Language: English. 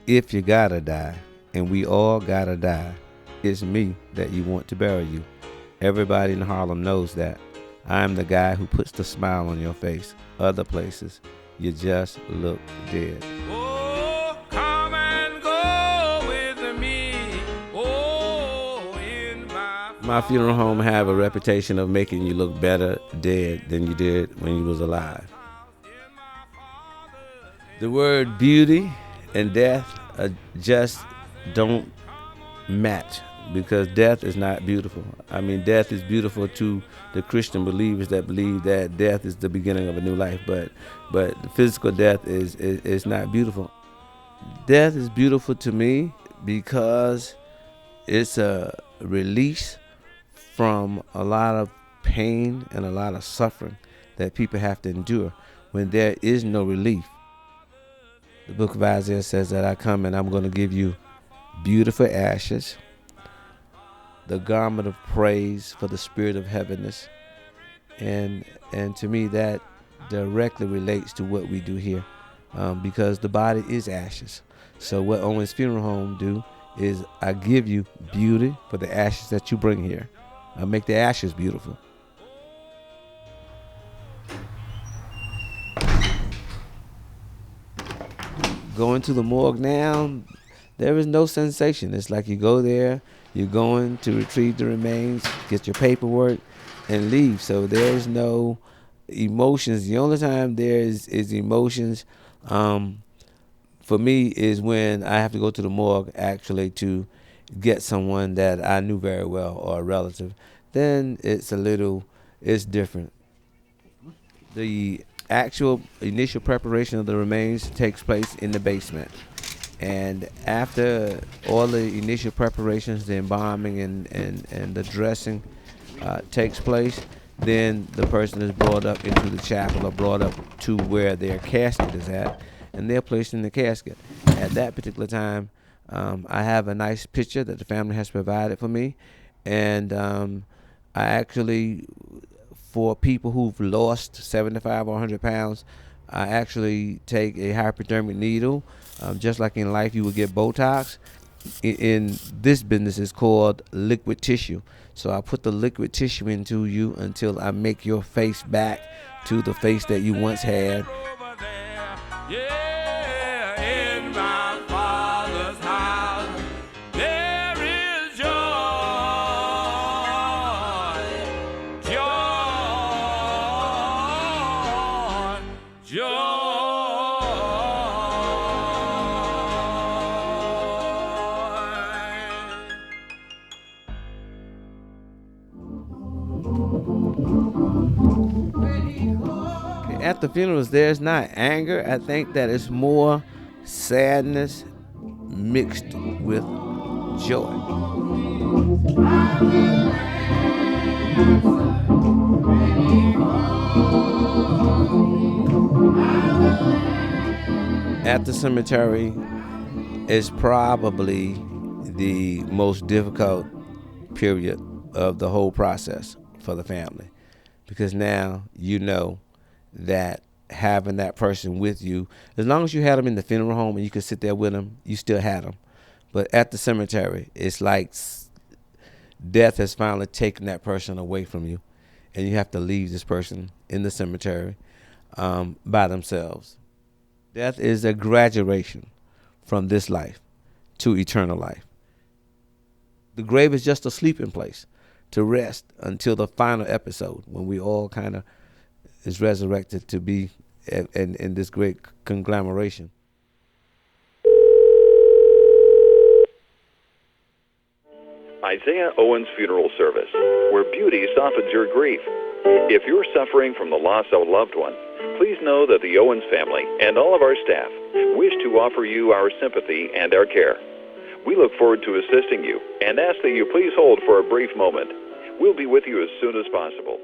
If you gotta die, and we all gotta die, it's me that you want to bury you. Everybody in Harlem knows that. I'm the guy who puts the smile on your face. Other places, you just look dead. Oh, come and go with me. Oh, in my funeral home have a reputation of making you look better dead than you did when you was alive. The word beauty and death just don't match, because death is not beautiful. I mean, death is beautiful to the Christian believers that believe that death is the beginning of a new life, but the physical death is not beautiful. Death is beautiful to me because it's a release from a lot of pain and a lot of suffering that people have to endure when there is no relief. The book of Isaiah says that I come and I'm going to give you beautiful ashes, the garment of praise for the spirit of heaviness. And to me, that directly relates to what we do here, because the body is ashes. So what Owens Funeral Home do is I give you beauty for the ashes that you bring here. I make the ashes beautiful. Going to the morgue now, there is no sensation. It's like you go there, you're going to retrieve the remains, get your paperwork, and leave. So there's no emotions. The only time there is emotions for me is when I have to go to the morgue actually to get someone that I knew very well or a relative. Then it's different. The actual initial preparation of the remains takes place in the basement. And after all the initial preparations, the embalming and the dressing takes place, then the person is brought up into the chapel or brought up to where their casket is at, and they're placed in the casket. At that particular time, I have a nice picture that the family has provided for me, and I actually, for people who've lost 75 or 100 pounds, I actually take a hypodermic needle. Just like in life, you would get Botox. In this business, it's called liquid tissue. So I put the liquid tissue into you until I make your face back to the face that you once had. At the funerals, there's not anger. I think that it's more sadness mixed with joy. At the cemetery is probably the most difficult period of the whole process for the family, because now you know that having that person with you, as long as you had them in the funeral home and you could sit there with them, you still had them. But at the cemetery, it's like death has finally taken that person away from you, and you have to leave this person in the cemetery by themselves. Death is a graduation from this life to eternal life. The grave is just a sleeping place to rest until the final episode, when we all kind of is resurrected to be in this great conglomeration. Isaiah Owens Funeral Service, where beauty softens your grief. If you're suffering from the loss of a loved one, please know that the Owens family and all of our staff wish to offer you our sympathy and our care. We look forward to assisting you and ask that you please hold for a brief moment. We'll be with you as soon as possible.